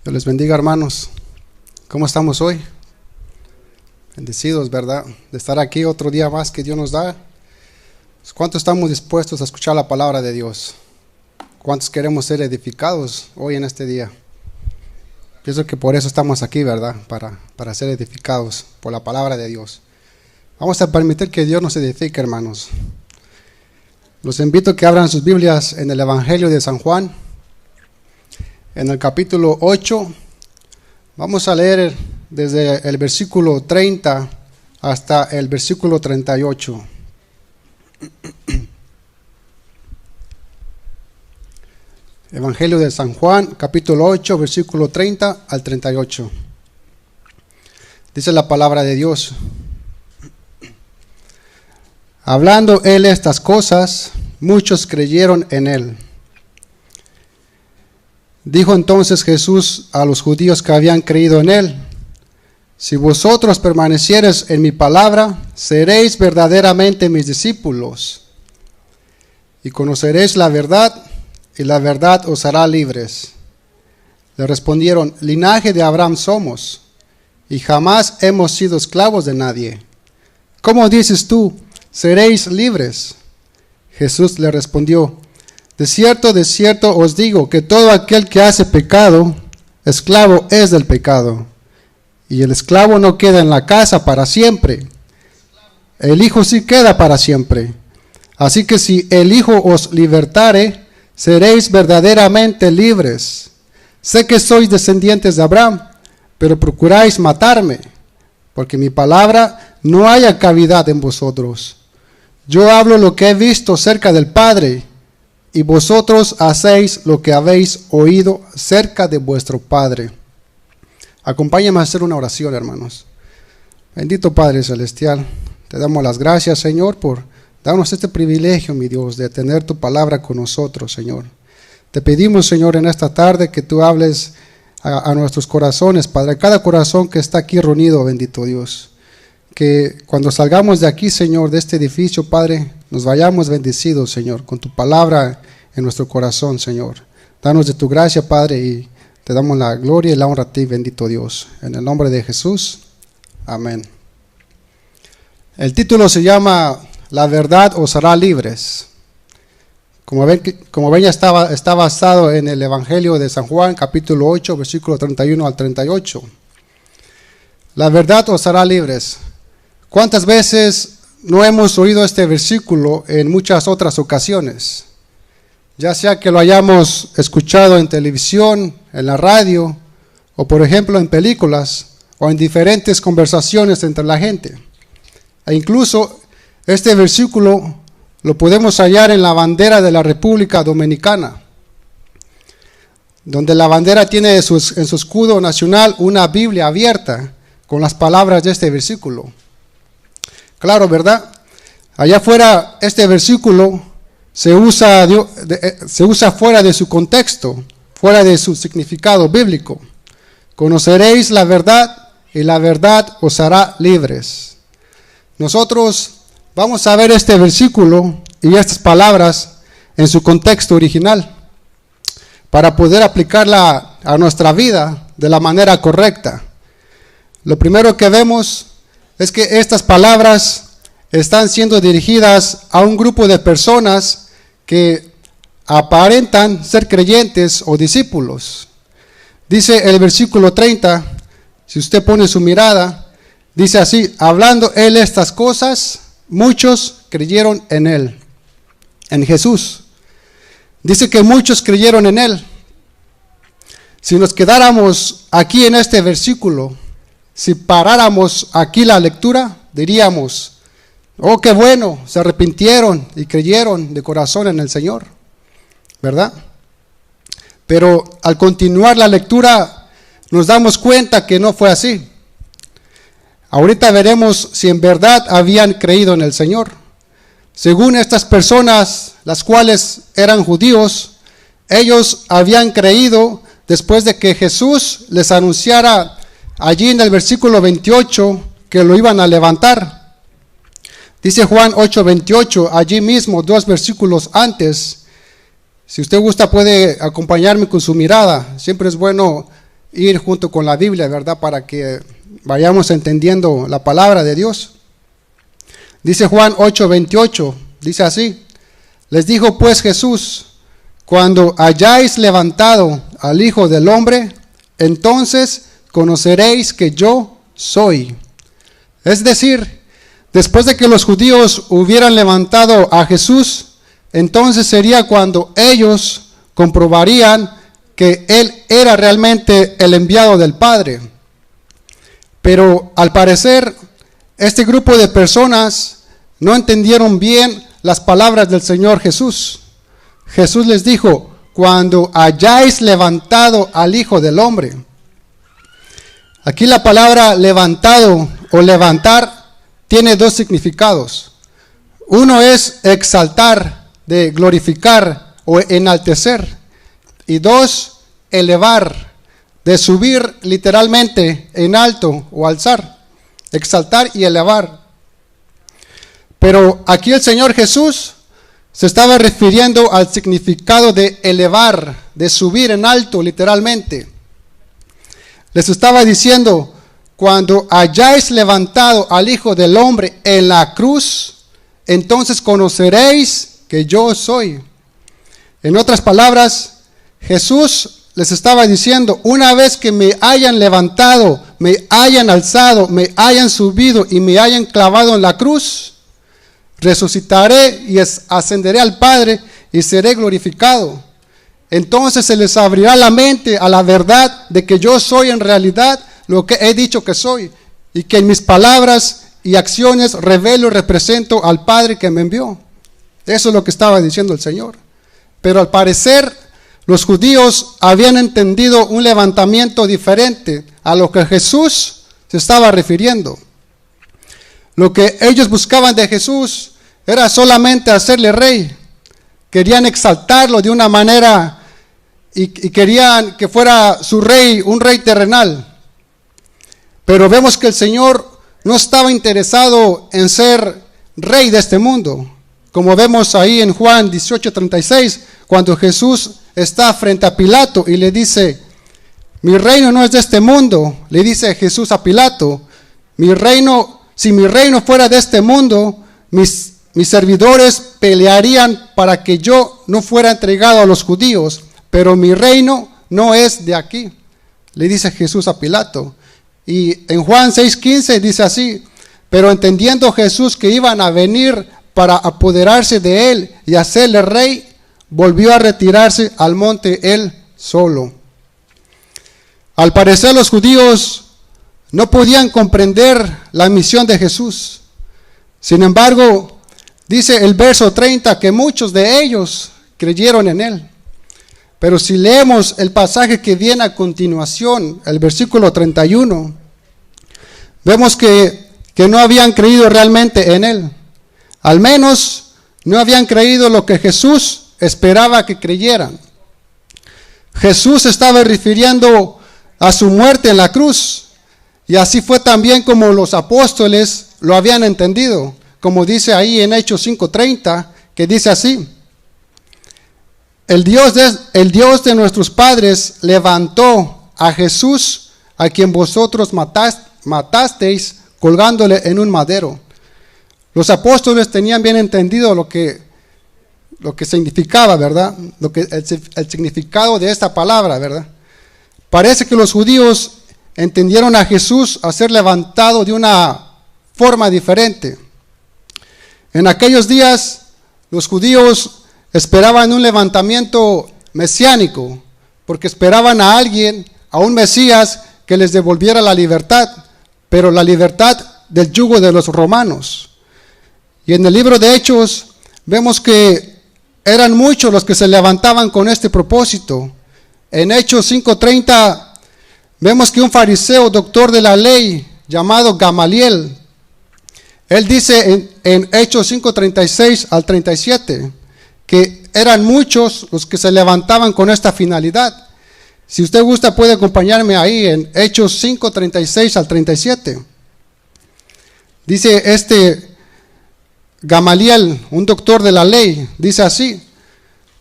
Dios les bendiga, hermanos. ¿Cómo estamos hoy? Bendecidos, ¿verdad? De estar aquí otro día más que Dios nos da. ¿Cuántos estamos dispuestos a escuchar la palabra de Dios? ¿Cuántos queremos ser edificados hoy en este día? Pienso que por eso estamos aquí, ¿verdad? Para ser edificados por la palabra de Dios. Vamos a permitir que Dios nos edifique, hermanos. Los invito a que abran sus Biblias en el Evangelio de San Juan. En el capítulo 8, vamos a leer desde el versículo 30 hasta el versículo 38. Evangelio de San Juan, capítulo 8, versículo 30 al 38. Dice la palabra de Dios: hablando él estas cosas, muchos creyeron en él. Dijo entonces Jesús a los judíos que habían creído en él: si vosotros permaneciereis en mi palabra, seréis verdaderamente mis discípulos, y conoceréis la verdad, y la verdad os hará libres. Le respondieron: linaje de Abraham somos, y jamás hemos sido esclavos de nadie. ¿Cómo dices tú, seréis libres? Jesús le respondió: de cierto os digo que todo aquel que hace pecado, esclavo es del pecado. Y el esclavo no queda en la casa para siempre. El Hijo sí queda para siempre. Así que si el Hijo os libertare, seréis verdaderamente libres. Sé que sois descendientes de Abraham, pero procuráis matarme, porque mi palabra no haya cavidad en vosotros. Yo hablo lo que he visto cerca del Padre, y vosotros hacéis lo que habéis oído cerca de vuestro Padre. Acompáñame a hacer una oración, hermanos. Bendito Padre Celestial, te damos las gracias, Señor, por darnos este privilegio, mi Dios, de tener tu palabra con nosotros, Señor. Te pedimos, Señor, en esta tarde que tú hables a nuestros corazones, Padre, a cada corazón que está aquí reunido, bendito Dios. Que cuando salgamos de aquí, Señor, de este edificio, Padre, nos vayamos bendecidos, Señor, con tu palabra en nuestro corazón, Señor. Danos de tu gracia, Padre, y te damos la gloria y la honra a ti, bendito Dios. En el nombre de Jesús, amén. El título se llama La verdad os hará libres. Como ven ya está basado en el Evangelio de San Juan, capítulo 8, versículo 31 al 38. La verdad os hará libres. ¿Cuántas veces no hemos oído este versículo en muchas otras ocasiones? Ya sea que lo hayamos escuchado en televisión, en la radio, o por ejemplo en películas, o en diferentes conversaciones entre la gente. E incluso este versículo lo podemos hallar en la bandera de la República Dominicana, donde la bandera tiene en su escudo nacional una Biblia abierta con las palabras de este versículo. Claro, ¿verdad? Allá afuera este versículo se usa fuera de su contexto, fuera de su significado bíblico. Conoceréis la verdad y la verdad os hará libres. Nosotros vamos a ver este versículo y estas palabras en su contexto original para poder aplicarla a nuestra vida de la manera correcta. Lo primero que vemos es que estas palabras están siendo dirigidas a un grupo de personas que aparentan ser creyentes o discípulos. Dice el versículo 30, si usted pone su mirada, dice así: hablando él estas cosas, muchos creyeron en él, en Jesús. Dice que muchos creyeron en él. Si nos quedáramos aquí en este versículo, si paráramos aquí la lectura, diríamos: oh, qué bueno, se arrepintieron y creyeron de corazón en el Señor, ¿verdad? Pero al continuar la lectura nos damos cuenta que no fue así. Ahorita veremos si en verdad habían creído en el Señor. Según estas personas, las cuales eran judíos, ellos habían creído después de que Jesús les anunciara allí en el versículo 28 que lo iban a levantar. Dice Juan 8:28, allí mismo, 2 versículos antes. Si usted gusta puede acompañarme con su mirada. Siempre es bueno ir junto con la Biblia, ¿verdad? Para que vayamos entendiendo la palabra de Dios. Dice Juan 8:28, dice así: les dijo pues Jesús, cuando hayáis levantado al Hijo del Hombre, entonces conoceréis que yo soy. Es decir, después de que los judíos hubieran levantado a Jesús, entonces sería cuando ellos comprobarían que Él era realmente el enviado del Padre. Pero al parecer, este grupo de personas no entendieron bien las palabras del Señor Jesús. Jesús les dijo, cuando hayáis levantado al Hijo del Hombre. Aquí la palabra levantado o levantar tiene dos significados. Uno es exaltar, de glorificar o enaltecer. Y dos, elevar, de subir literalmente en alto o alzar. Exaltar y elevar. Pero aquí el Señor Jesús se estaba refiriendo al significado de elevar, de subir en alto literalmente. Les estaba diciendo, cuando hayáis levantado al Hijo del Hombre en la cruz, entonces conoceréis que yo soy. En otras palabras, Jesús les estaba diciendo, una vez que me hayan levantado, me hayan alzado, me hayan subido y me hayan clavado en la cruz, resucitaré y ascenderé al Padre y seré glorificado. Entonces se les abrirá la mente a la verdad de que yo soy en realidad lo que he dicho que soy, y que en mis palabras y acciones revelo y represento al Padre que me envió. Eso es lo que estaba diciendo el Señor. Pero al parecer los judíos habían entendido un levantamiento diferente a lo que Jesús se estaba refiriendo. Lo que ellos buscaban de Jesús era solamente hacerle rey. Querían exaltarlo de una manera y querían que fuera su rey, un rey terrenal. Pero vemos que el Señor no estaba interesado en ser rey de este mundo. Como vemos ahí en Juan 18:36, cuando Jesús está frente a Pilato y le dice, mi reino no es de este mundo. Le dice Jesús a Pilato, si mi reino fuera de este mundo, mis servidores pelearían para que yo no fuera entregado a los judíos, pero mi reino no es de aquí. Le dice Jesús a Pilato. Y en Juan 6:15 dice así, pero entendiendo Jesús que iban a venir para apoderarse de él y hacerle rey, volvió a retirarse al monte él solo. Al parecer los judíos no podían comprender la misión de Jesús. Sin embargo, dice el verso 30 que muchos de ellos creyeron en él. Pero si leemos el pasaje que viene a continuación, el versículo 31, vemos que no habían creído realmente en él. Al menos no habían creído lo que Jesús esperaba que creyeran. Jesús estaba refiriendo a su muerte en la cruz. Y así fue también como los apóstoles lo habían entendido. Como dice ahí en Hechos 5:30, que dice así: el Dios de nuestros padres levantó a Jesús, a quien vosotros matasteis colgándole en un madero. Los apóstoles tenían bien entendido lo que significaba, ¿verdad? El significado de esta palabra, ¿verdad? Parece que los judíos entendieron a Jesús a ser levantado de una forma diferente. En aquellos días, los judíos esperaban un levantamiento mesiánico, porque esperaban a alguien, a un Mesías, que les devolviera la libertad, pero la libertad del yugo de los romanos. Y en el libro de Hechos vemos que eran muchos los que se levantaban con este propósito. En Hechos 5:30 vemos que un fariseo, doctor de la ley, llamado Gamaliel, él dice en Hechos 5:36 al 37, que eran muchos los que se levantaban con esta finalidad. Si usted gusta, puede acompañarme ahí en Hechos 5:36 al 37. Dice este Gamaliel, un doctor de la ley, dice así: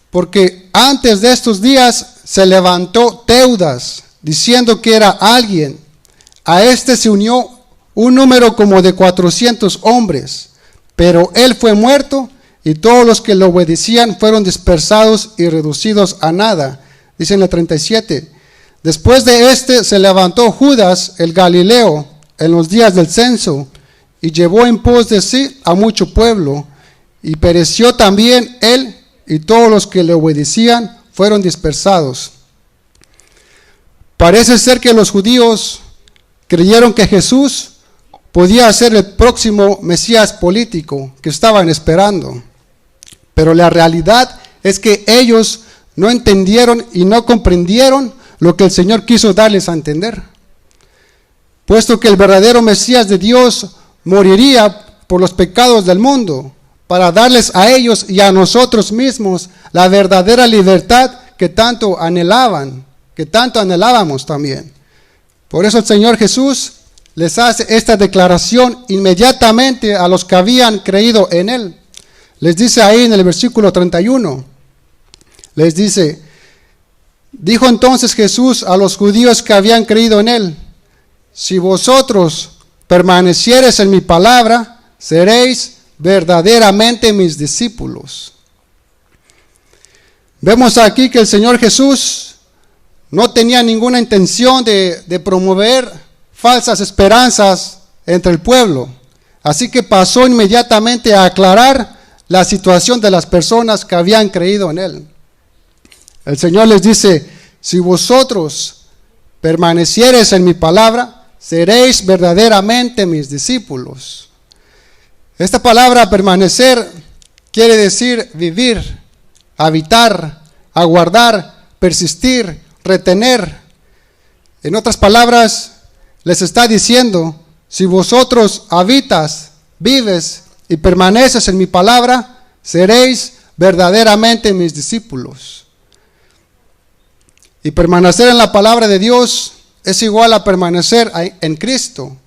porque antes de estos días se levantó Teudas diciendo que era alguien. A este se unió un número como de 400 hombres, pero él fue muerto y todos los que lo obedecían fueron dispersados y reducidos a nada. Dice en la 37, después de este se levantó Judas el Galileo en los días del censo y llevó en pos de sí a mucho pueblo, y pereció también él y todos los que le obedecían fueron dispersados. Parece ser que los judíos creyeron que Jesús podía ser el próximo Mesías político que estaban esperando. Pero la realidad es que ellos no entendieron y no comprendieron lo que el Señor quiso darles a entender. Puesto que el verdadero Mesías de Dios moriría por los pecados del mundo, para darles a ellos y a nosotros mismos la verdadera libertad que tanto anhelaban, que tanto anhelábamos también. Por eso el Señor Jesús les hace esta declaración inmediatamente a los que habían creído en Él. Les dice ahí en el versículo 31, les dice, dijo entonces Jesús a los judíos que habían creído en Él, si vosotros permaneciereis en mi palabra, seréis verdaderamente mis discípulos. Vemos aquí que el Señor Jesús no tenía ninguna intención de promover falsas esperanzas entre el pueblo. Así que pasó inmediatamente a aclarar la situación de las personas que habían creído en Él. El Señor les dice, si vosotros permaneciereis en mi palabra, seréis verdaderamente mis discípulos. Esta palabra permanecer quiere decir vivir, habitar, aguardar, persistir, retener. En otras palabras, les está diciendo, si vosotros habitas, vives y permaneces en mi palabra, seréis verdaderamente mis discípulos. Y permanecer en la palabra de Dios es igual a permanecer en Cristo.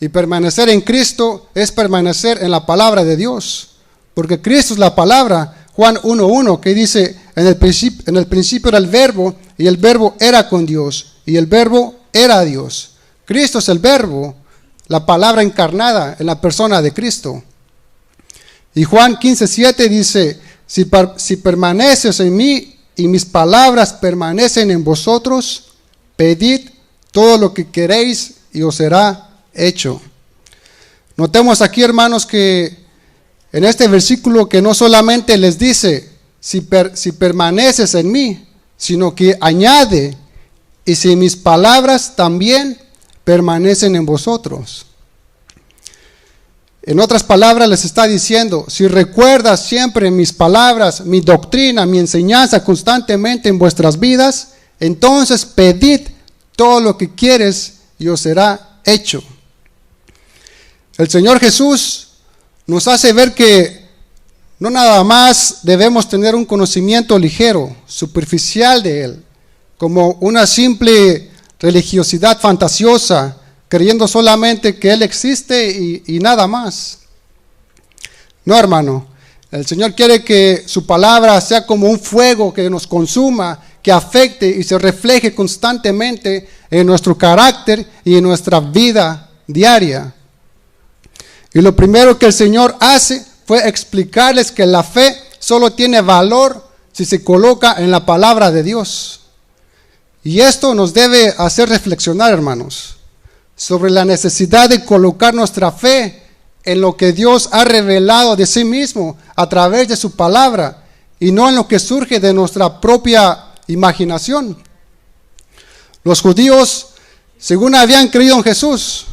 Y permanecer en Cristo es permanecer en la palabra de Dios. Porque Cristo es la palabra. Juan 1:1 que dice, en el principio era el verbo, y el verbo era con Dios, y el verbo era Dios. Cristo es el verbo, la palabra encarnada en la persona de Cristo. Y Juan 15:7 dice, si permaneces en mí y mis palabras permanecen en vosotros, pedid todo lo que queréis y os será hecho. Notemos aquí, hermanos, que en este versículo que no solamente les dice, si permaneces en mí, sino que añade, y si mis palabras también permanecen en vosotros. En otras palabras les está diciendo, si recuerdas siempre mis palabras, mi doctrina, mi enseñanza constantemente en vuestras vidas, entonces pedid todo lo que quieres y os será hecho. El Señor Jesús nos hace ver que no nada más debemos tener un conocimiento ligero, superficial de Él, como una simple religiosidad fantasiosa, creyendo solamente que Él existe y nada más. No, hermano, el Señor quiere que su palabra sea como un fuego que nos consuma, que afecte y se refleje constantemente en nuestro carácter y en nuestra vida diaria. Y lo primero que el Señor hace fue explicarles que la fe solo tiene valor si se coloca en la palabra de Dios. Y esto nos debe hacer reflexionar, hermanos, sobre la necesidad de colocar nuestra fe en lo que Dios ha revelado de sí mismo a través de su palabra y no en lo que surge de nuestra propia imaginación. Los judíos, según habían creído en Jesús,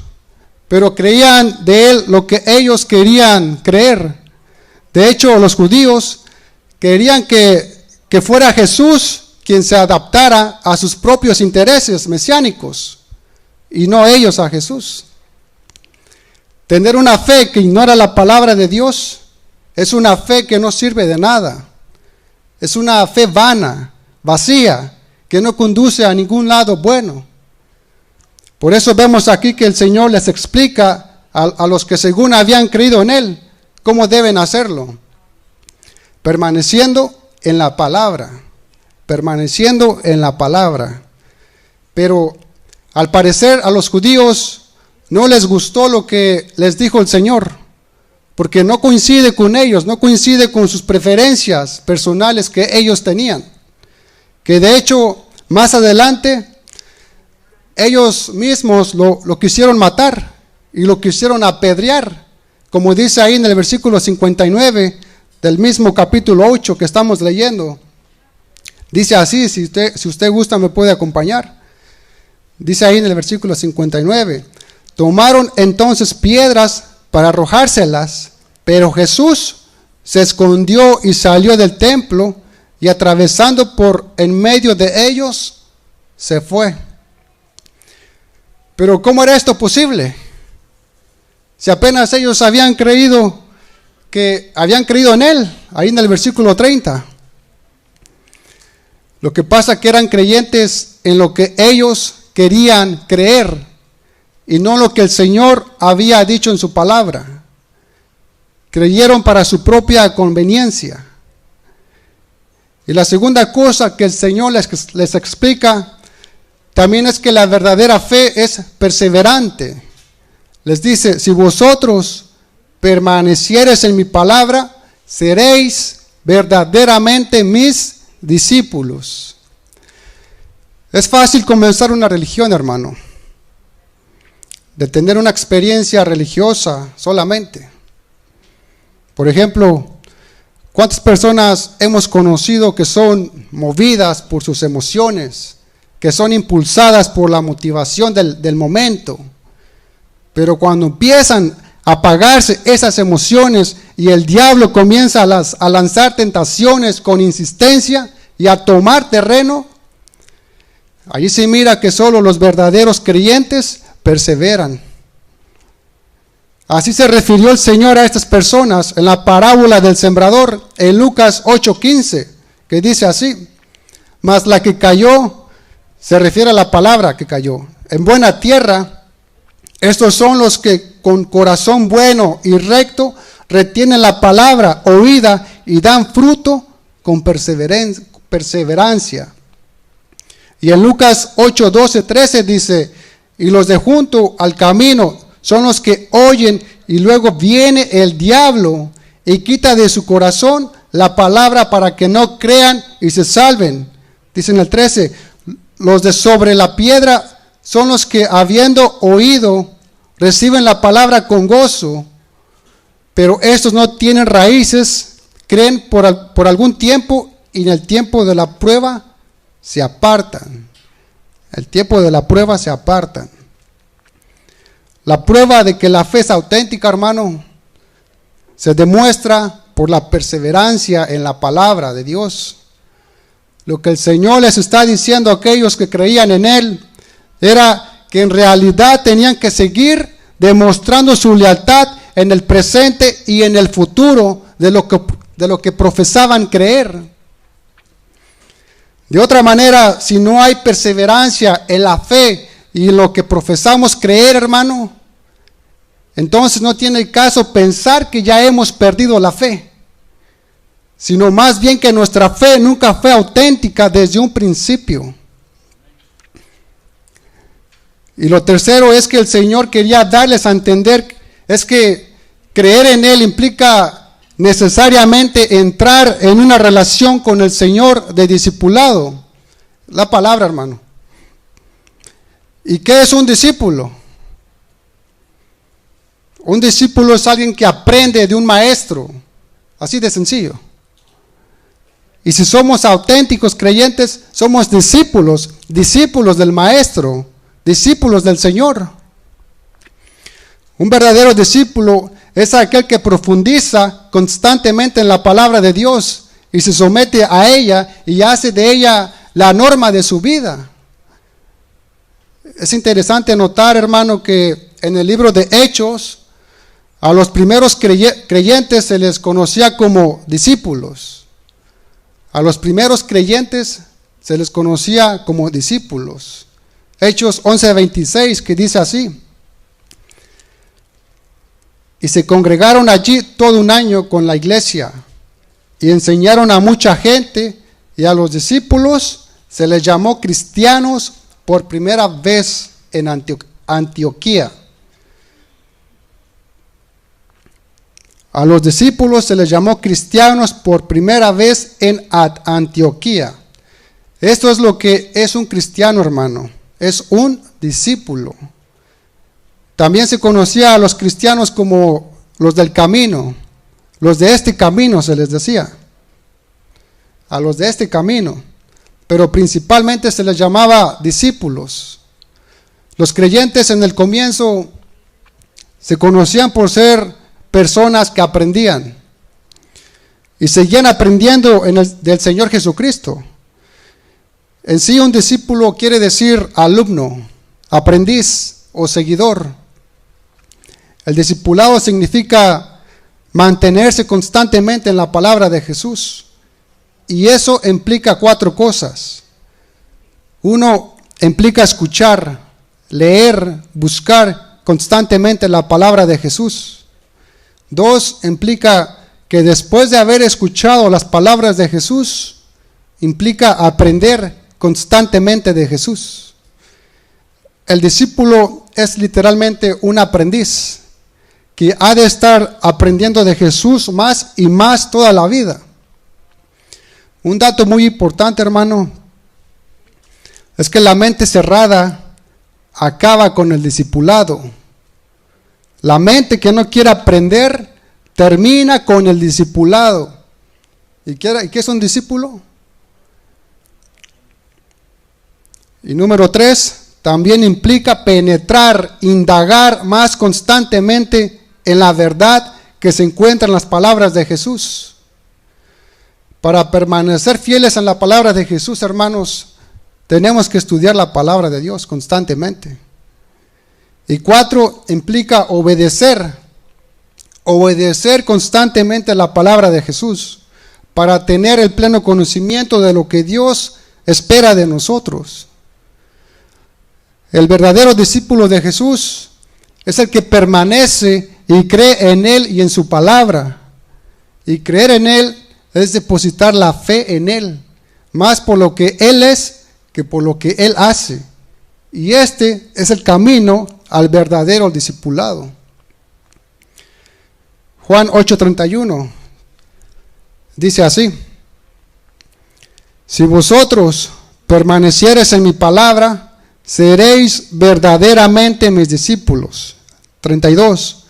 pero creían de Él lo que ellos querían creer. De hecho, los judíos querían que fuera Jesús quien se adaptara a sus propios intereses mesiánicos y no ellos a Jesús. Tener una fe que ignora la palabra de Dios es una fe que no sirve de nada. Es una fe vana, vacía, que no conduce a ningún lado bueno. Por eso vemos aquí que el Señor les explica a los que según habían creído en Él cómo deben hacerlo. Permaneciendo en la palabra. Permaneciendo en la palabra. Pero al parecer a los judíos no les gustó lo que les dijo el Señor, porque no coincide con ellos, no coincide con sus preferencias personales que ellos tenían. Que de hecho, más adelante, ellos mismos lo quisieron matar y lo quisieron apedrear, como dice ahí en el versículo 59 del mismo capítulo 8 que estamos leyendo. Dice así, si usted gusta me puede acompañar. Dice ahí en el versículo 59, tomaron entonces piedras para arrojárselas, pero Jesús se escondió y salió del templo y atravesando por en medio de ellos, se fue. Pero ¿cómo era esto posible? Si apenas ellos habían creído en Él, ahí en el versículo 30. Lo que pasa que eran creyentes en lo que ellos querían creer y no lo que el Señor había dicho en su palabra. Creyeron para su propia conveniencia. Y la segunda cosa que el Señor les explica también es que la verdadera fe es perseverante. Les dice, si vosotros permaneciereis en mi palabra, seréis verdaderamente mis discípulos. Es fácil comenzar una religión, hermano, de tener una experiencia religiosa solamente. Por ejemplo, ¿cuántas personas hemos conocido que son movidas por sus emociones, que son impulsadas por la motivación del momento? Pero cuando empiezan a apagarse esas emociones y el diablo comienza a lanzar tentaciones con insistencia y a tomar terreno, allí se mira que solo los verdaderos creyentes perseveran. Así se refirió el Señor a estas personas en la parábola del sembrador en Lucas 8:15, que dice así, mas la que cayó, se refiere a la palabra que cayó, en buena tierra, estos son los que con corazón bueno y recto retienen la palabra oída y dan fruto con perseverancia. Y en Lucas 8:12-13 dice, y los de junto al camino son los que oyen y luego viene el diablo y quita de su corazón la palabra para que no crean y se salven. Dice en el 13, los de sobre la piedra son los que habiendo oído reciben la palabra con gozo, pero estos no tienen raíces, creen por algún tiempo y en el tiempo de la prueba se apartan. El tiempo de la prueba se apartan. La prueba de que la fe es auténtica, hermano, se demuestra por la perseverancia en la palabra de Dios. Lo que el Señor les está diciendo a aquellos que creían en Él era que en realidad tenían que seguir demostrando su lealtad en el presente y en el futuro de lo que profesaban creer. De otra manera, si no hay perseverancia en la fe y en lo que profesamos creer, hermano, entonces no tiene caso pensar que ya hemos perdido la fe, sino más bien que nuestra fe nunca fue auténtica desde un principio. Y lo tercero es que el Señor quería darles a entender, es que creer en Él implica necesariamente entrar en una relación con el Señor de discipulado. La palabra, hermano. ¿Y qué es un discípulo? Un discípulo es alguien que aprende de un maestro, así de sencillo. Y si somos auténticos creyentes, somos discípulos del maestro, discípulos del Señor. Un verdadero discípulo es aquel que profundiza constantemente en la palabra de Dios y se somete a ella y hace de ella la norma de su vida. Es interesante notar, hermano, que en el libro de Hechos, a los primeros creyentes se les conocía como discípulos. A los primeros creyentes se les conocía como discípulos. Hechos 11:26, que dice así: y se congregaron allí todo un año con la iglesia y enseñaron a mucha gente, y a los discípulos se les llamó cristianos por primera vez en Antioquía. A los discípulos se les llamó cristianos por primera vez en Antioquía. Esto es lo que es un cristiano, hermano. Es un discípulo. También se conocía a los cristianos como los del camino. Los de este camino se les decía. A los de este camino. Pero principalmente se les llamaba discípulos. Los creyentes en el comienzo se conocían por ser personas que aprendían y seguían aprendiendo del Señor Jesucristo. En sí, un discípulo quiere decir alumno, aprendiz o seguidor. El discipulado significa mantenerse constantemente en la palabra de Jesús, y eso implica 4 cosas. 1, implica escuchar, leer, buscar constantemente la palabra de Jesús. 2, implica que después de haber escuchado las palabras de Jesús, implica aprender constantemente de Jesús. El discípulo es literalmente un aprendiz que ha de estar aprendiendo de Jesús más y más toda la vida. Un dato muy importante, hermano, es que la mente cerrada acaba con el discipulado. La mente que no quiere aprender termina con el discipulado. ¿Y qué es un discípulo? Y número 3, también implica penetrar, indagar más constantemente en la verdad que se encuentra en las palabras de Jesús. Para permanecer fieles en la palabra de Jesús, hermanos, tenemos que estudiar la palabra de Dios constantemente. Y 4, implica obedecer constantemente la palabra de Jesús para tener el pleno conocimiento de lo que Dios espera de nosotros. El verdadero discípulo de Jesús es el que permanece y cree en Él y en su palabra. Y creer en Él es depositar la fe en Él, más por lo que Él es que por lo que Él hace. Y este es el camino al verdadero discipulado. Juan 8:31 dice así: si vosotros permaneciereis en mi palabra, seréis verdaderamente mis discípulos. 32,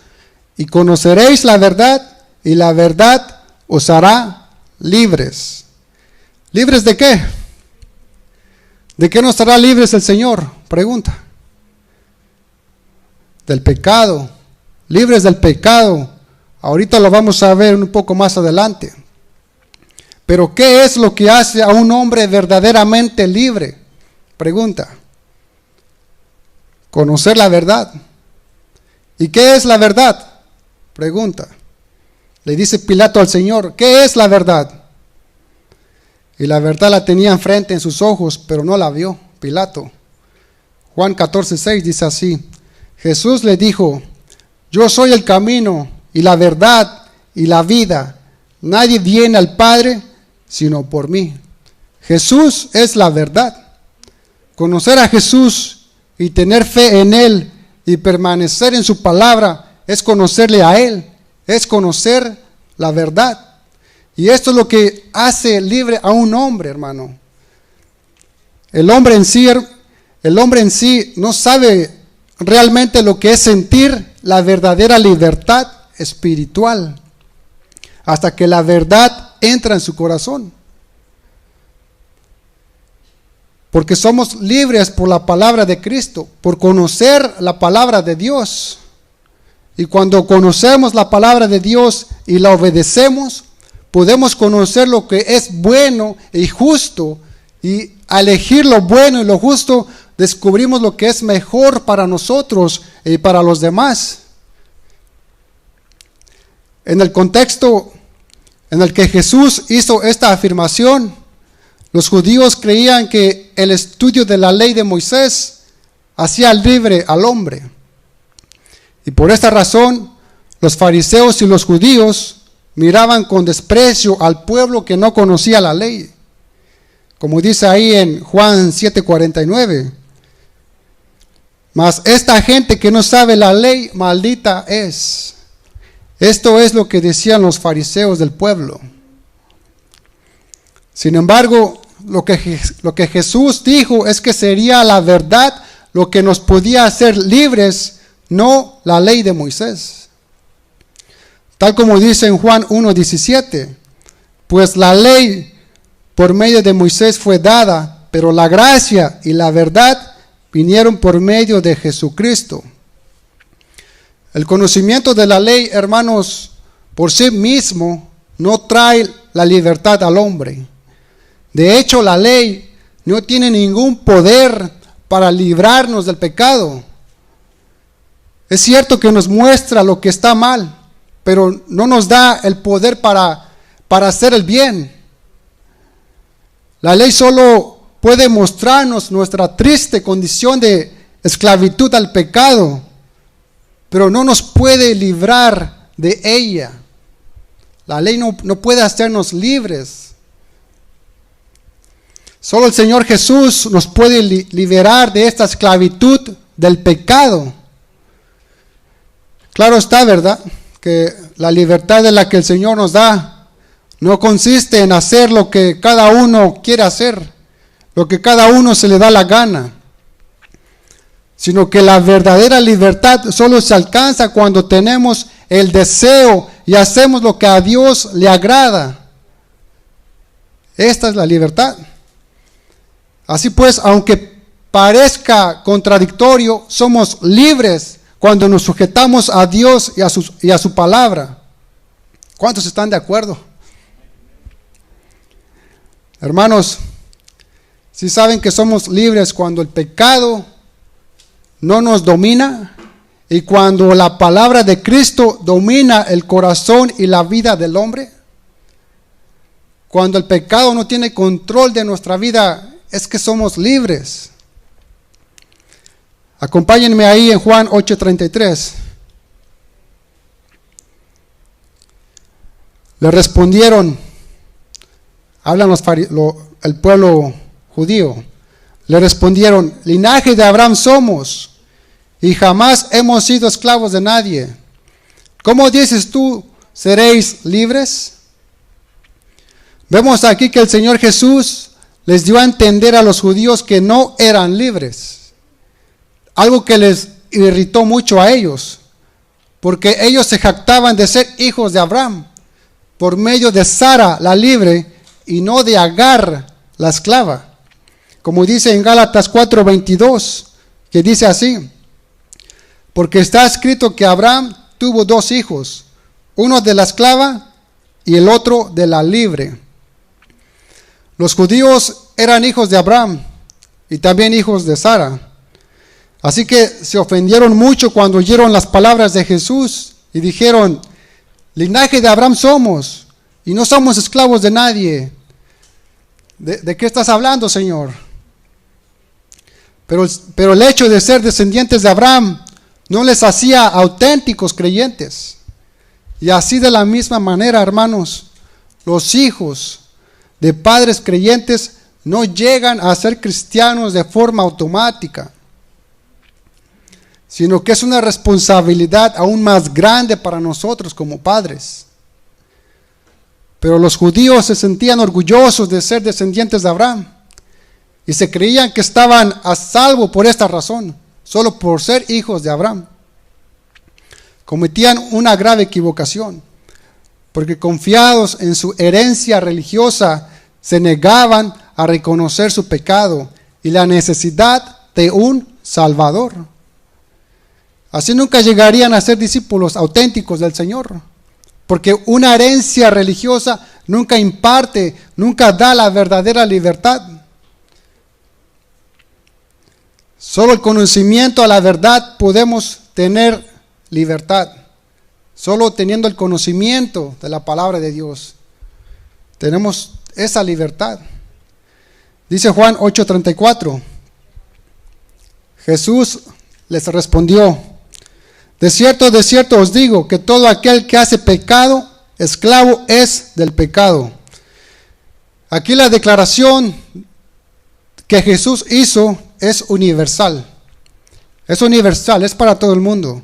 y conoceréis la verdad, y la verdad os hará libres. ¿Libres de qué? ¿De qué nos hará libres el Señor? Pregunta. Del pecado. Libres del pecado. Ahorita lo vamos a ver un poco más adelante. Pero ¿qué es lo que hace a un hombre verdaderamente libre? Pregunta. Conocer la verdad. ¿Y qué es la verdad? Pregunta. Le dice Pilato al Señor, ¿qué es la verdad? Y la verdad la tenía enfrente en sus ojos, pero no la vio Pilato. Juan 14:6 dice así: Jesús le dijo, yo soy el camino y la verdad y la vida. Nadie viene al Padre sino por mí. Jesús es la verdad. Conocer a Jesús y tener fe en Él y permanecer en su palabra es conocerle a Él, es conocer la verdad. Y esto es lo que hace libre a un hombre, hermano. El hombre en sí no sabe realmente lo que es sentir la verdadera libertad espiritual hasta que la verdad entra en su corazón. Porque somos libres por la palabra de Cristo, por conocer la palabra de Dios. Y cuando conocemos la palabra de Dios y la obedecemos, podemos conocer lo que es bueno y justo, y al elegir lo bueno y lo justo, descubrimos lo que es mejor para nosotros y para los demás. En el contexto en el que Jesús hizo esta afirmación, los judíos creían que el estudio de la ley de Moisés hacía libre al hombre. Y por esta razón, los fariseos y los judíos miraban con desprecio al pueblo que no conocía la ley. Como dice ahí en Juan 7:49, Mas esta gente que no sabe la ley, maldita es. Esto es lo que decían los fariseos del pueblo. Sin embargo, lo que Jesús dijo es que sería la verdad lo que nos podía hacer libres, no la ley de Moisés. Tal como dice en Juan 1:17, pues la ley por medio de Moisés fue dada, pero la gracia y la verdad vinieron por medio de Jesucristo. El conocimiento de la ley, hermanos, por sí mismo no trae la libertad al hombre. De hecho, la ley no tiene ningún poder para librarnos del pecado. Es cierto que nos muestra lo que está mal, pero no nos da el poder para hacer el bien. La ley solo puede mostrarnos nuestra triste condición de esclavitud al pecado, pero no nos puede librar de ella. La ley no puede hacernos libres. Solo el Señor Jesús nos puede liberar de esta esclavitud del pecado. Claro está, ¿verdad?, que la libertad de la que el Señor nos da no consiste en hacer lo que cada uno quiere hacer, lo que cada uno se le da la gana, sino que la verdadera libertad solo se alcanza cuando tenemos el deseo y hacemos lo que a Dios le agrada. Esta es la libertad. Así pues, aunque parezca contradictorio, somos libres cuando nos sujetamos a Dios y a su palabra. ¿Cuántos están de acuerdo? Hermanos, si saben que somos libres cuando el pecado no nos domina y cuando la palabra de Cristo domina el corazón y la vida del hombre. Cuando el pecado no tiene control de nuestra vida, es que somos libres. Acompáñenme ahí en Juan 8:33. Le respondieron, hablan el pueblo judío, le respondieron: linaje de Abraham somos, y jamás hemos sido esclavos de nadie. ¿Cómo dices tú, seréis libres? Vemos aquí que el Señor Jesús les dio a entender a los judíos que no eran libres. Algo que les irritó mucho a ellos, porque ellos se jactaban de ser hijos de Abraham por medio de Sara la libre y no de Agar la esclava. Como dice en Gálatas 4:22, que dice así: porque está escrito que Abraham tuvo dos hijos, uno de la esclava y el otro de la libre. Los judíos eran hijos de Abraham y también hijos de Sara. Así que se ofendieron mucho cuando oyeron las palabras de Jesús y dijeron: linaje de Abraham somos y no somos esclavos de nadie. ¿De qué estás hablando, Señor? Pero el hecho de ser descendientes de Abraham no les hacía auténticos creyentes. Y así de la misma manera, hermanos, los hijos de padres creyentes no llegan a ser cristianos de forma automática, sino que es una responsabilidad aún más grande para nosotros como padres. Pero los judíos se sentían orgullosos de ser descendientes de Abraham y se creían que estaban a salvo por esta razón, solo por ser hijos de Abraham. Cometían una grave equivocación, porque confiados en su herencia religiosa, se negaban a reconocer su pecado y la necesidad de un Salvador. Así nunca llegarían a ser discípulos auténticos del Señor, porque una herencia religiosa nunca imparte, nunca da la verdadera libertad. Solo el conocimiento a la verdad podemos tener libertad. Solo teniendo el conocimiento de la palabra de Dios tenemos esa libertad. Dice Juan 8:34. Jesús les respondió: de cierto os digo que todo aquel que hace pecado, esclavo es del pecado. Aquí la declaración que Jesús hizo es universal. Es universal, es para todo el mundo.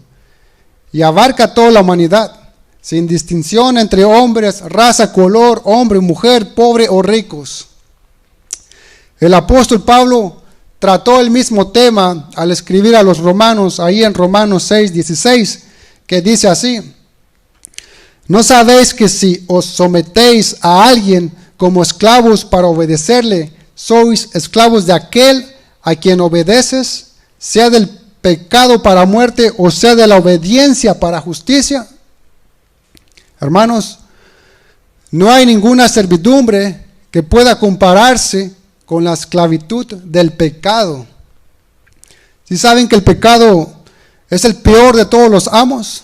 Y abarca a toda la humanidad, sin distinción entre hombres, raza, color, hombre, mujer, pobre o ricos. El apóstol Pablo trató el mismo tema al escribir a los romanos, ahí en Romanos 6:16, que dice así: ¿no sabéis que si os sometéis a alguien como esclavos para obedecerle, sois esclavos de aquel a quien obedeces, sea del pecado para muerte o sea de la obediencia para justicia? Hermanos, no hay ninguna servidumbre que pueda compararse con la esclavitud del pecado. ¿Sí saben que el pecado es el peor de todos los amos?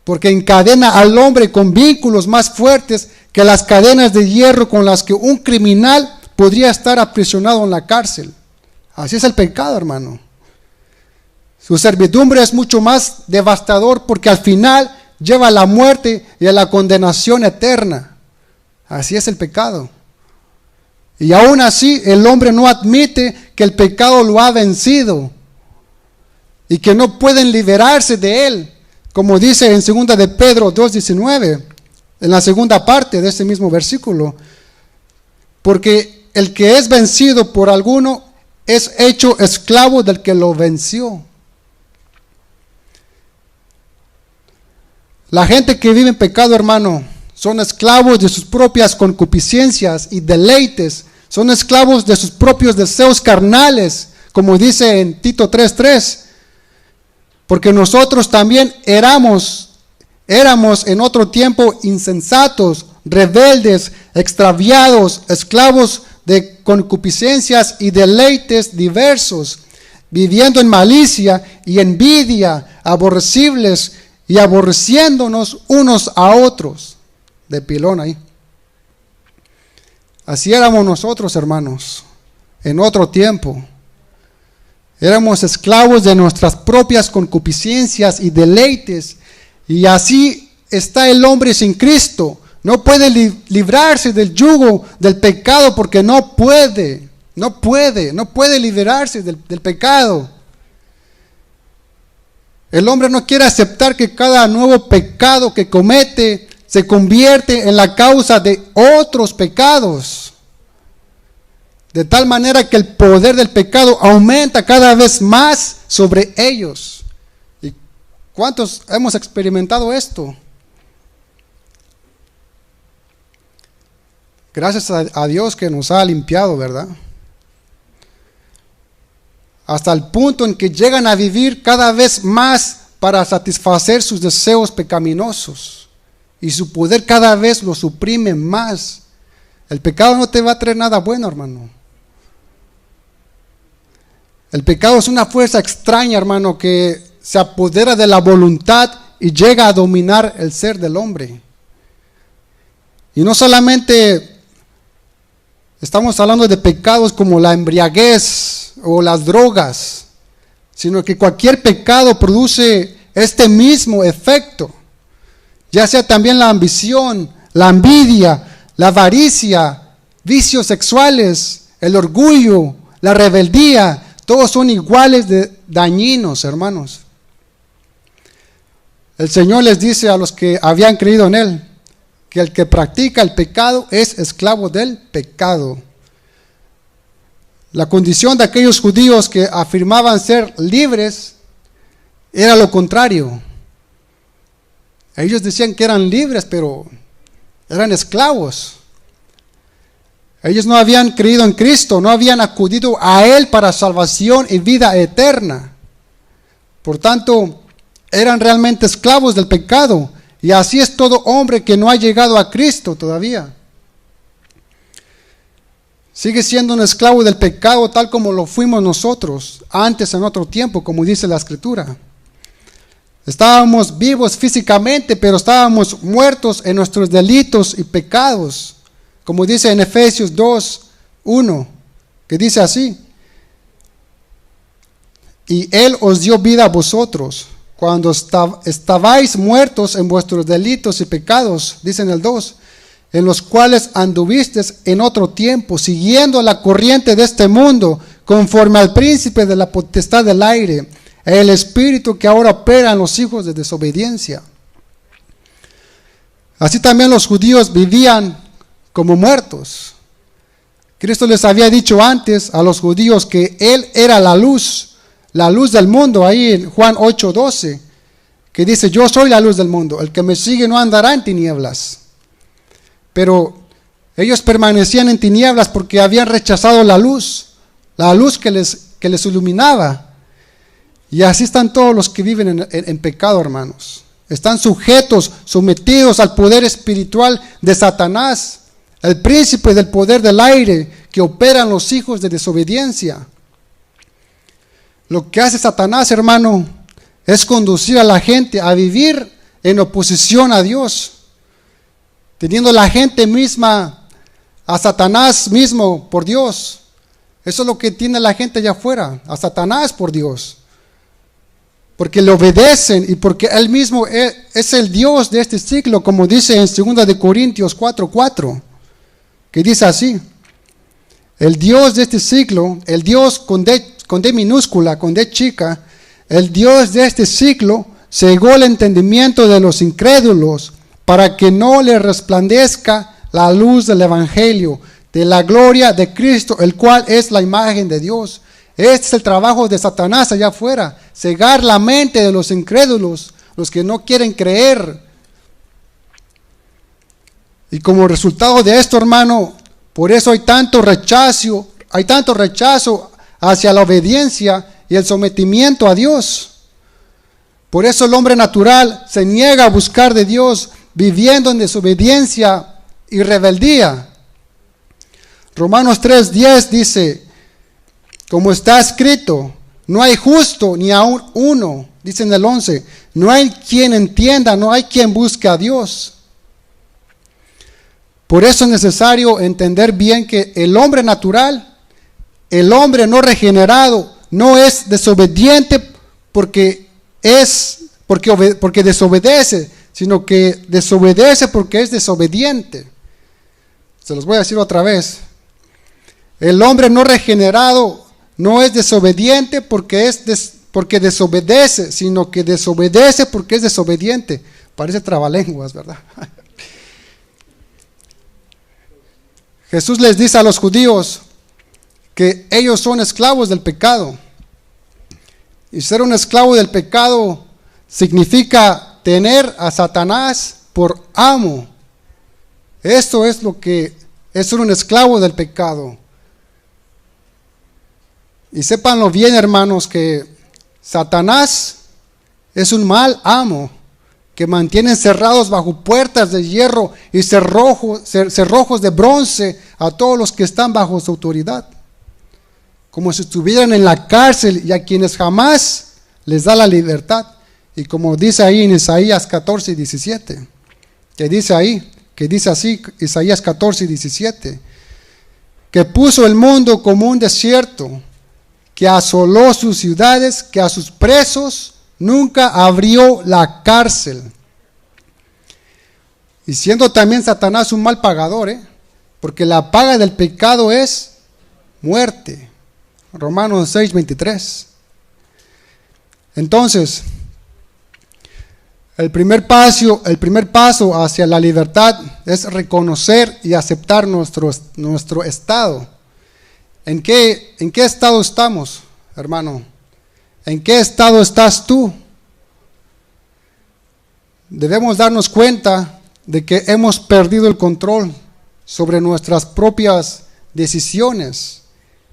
Porque encadena al hombre con vínculos más fuertes que las cadenas de hierro con las que un criminal podría estar aprisionado en la cárcel. Así es el pecado, hermano. Su servidumbre es mucho más devastador porque al final lleva a la muerte y a la condenación eterna. Así es el pecado. Y aún así el hombre no admite que el pecado lo ha vencido y que no pueden liberarse de él, como dice en 2 de Pedro 2:19, en la segunda parte de ese mismo versículo. Porque el que es vencido por alguno es hecho esclavo del que lo venció. La gente que vive en pecado, hermano, son esclavos de sus propias concupiscencias y deleites. Son esclavos de sus propios deseos carnales, como dice en Tito 3:3. Porque nosotros también éramos en otro tiempo insensatos, rebeldes, extraviados, esclavos de concupiscencias y deleites diversos, viviendo en malicia y envidia, aborrecibles y aborreciéndonos unos a otros. De pilón ahí. Así éramos nosotros, hermanos, en otro tiempo. Éramos esclavos de nuestras propias concupiscencias y deleites. Y así está el hombre sin Cristo. No puede librarse del yugo del pecado porque no puede liberarse del pecado. El hombre no quiere aceptar que cada nuevo pecado que comete se convierte en la causa de otros pecados. De tal manera que el poder del pecado aumenta cada vez más sobre ellos. ¿Y cuántos hemos experimentado esto? Gracias a Dios que nos ha limpiado, ¿verdad? Hasta el punto en que llegan a vivir cada vez más para satisfacer sus deseos pecaminosos. Y su poder cada vez lo suprime más. El pecado no te va a traer nada bueno, hermano. El pecado es una fuerza extraña, hermano, que se apodera de la voluntad y llega a dominar el ser del hombre. Y no solamente estamos hablando de pecados como la embriaguez o las drogas, sino que cualquier pecado produce este mismo efecto. Ya sea también la ambición, la envidia, la avaricia, vicios sexuales, el orgullo, la rebeldía, todos son iguales de dañinos, hermanos. El Señor les dice a los que habían creído en Él, que el que practica el pecado es esclavo del pecado. La condición de aquellos judíos que afirmaban ser libres era lo contrario. Ellos decían que eran libres, pero eran esclavos. Ellos no habían creído en Cristo, no habían acudido a Él para salvación y vida eterna. Por tanto, eran realmente esclavos del pecado. Y así es todo hombre que no ha llegado a Cristo todavía. Sigue siendo un esclavo del pecado tal como lo fuimos nosotros antes en otro tiempo, como dice la Escritura. Estábamos vivos físicamente, pero estábamos muertos en nuestros delitos y pecados. Como dice en Efesios 2:1, que dice así: y Él os dio vida a vosotros, cuando estabais muertos en vuestros delitos y pecados, dice en el 2, en los cuales anduviste en otro tiempo, siguiendo la corriente de este mundo, conforme al príncipe de la potestad del aire, el espíritu que ahora opera en los hijos de desobediencia. Así también los judíos vivían como muertos. Cristo les había dicho antes a los judíos que Él era la luz del mundo, ahí en Juan 8:12, que dice: yo soy la luz del mundo, el que me sigue no andará en tinieblas. Pero ellos permanecían en tinieblas porque habían rechazado la luz que les iluminaba. Y así están todos los que viven en pecado, hermanos. Están sometidos al poder espiritual de Satanás, el príncipe del poder del aire que opera en los hijos de desobediencia. Lo que hace Satanás, hermano, es conducir a la gente a vivir en oposición a Dios, teniendo la gente misma a Satanás mismo por Dios. Eso es lo que tiene la gente allá afuera, a Satanás por Dios, porque le obedecen y porque Él mismo es el Dios de este siglo, como dice en 2 de Corintios 4:4, que dice así: el Dios de este siglo, el Dios con D minúscula, con D chica, el Dios de este siglo cegó el entendimiento de los incrédulos para que no le resplandezca la luz del evangelio, de la gloria de Cristo, el cual es la imagen de Dios. Este es el trabajo de Satanás allá afuera, cegar la mente de los incrédulos, los que no quieren creer. Y como resultado de esto, hermano, por eso hay tanto rechazo hacia la obediencia y el sometimiento a Dios. Por eso el hombre natural se niega a buscar de Dios, viviendo en desobediencia y rebeldía. Romanos 3:10 dice: como está escrito, no hay justo ni aun uno. Dice en el 11, no hay quien entienda, no hay quien busque a Dios. Por eso es necesario entender bien que el hombre natural, el hombre no regenerado, no es desobediente porque desobedece, sino que desobedece porque es desobediente. Se los voy a decir otra vez. El hombre no regenerado no es desobediente porque desobedece, sino que desobedece porque es desobediente. Parece trabalenguas, ¿verdad? Jesús les dice a los judíos que ellos son esclavos del pecado. Y ser un esclavo del pecado significa tener a Satanás por amo. Esto es lo que es ser un esclavo del pecado. Y sépanlo bien, hermanos, que Satanás es un mal amo que mantiene encerrados bajo puertas de hierro y cerrojos de bronce a todos los que están bajo su autoridad, como si estuvieran en la cárcel, y a quienes jamás les da la libertad. Y como dice ahí en Isaías 14:17, que dice así, Isaías 14:17, que puso el mundo como un desierto, que asoló sus ciudades, que a sus presos nunca abrió la cárcel. Y siendo también Satanás un mal pagador, porque la paga del pecado es muerte. Romanos 6:23. Entonces, el primer paso hacia la libertad es reconocer y aceptar nuestro estado. ¿En qué estado estamos, hermano? ¿En qué estado estás tú? Debemos darnos cuenta de que hemos perdido el control sobre nuestras propias decisiones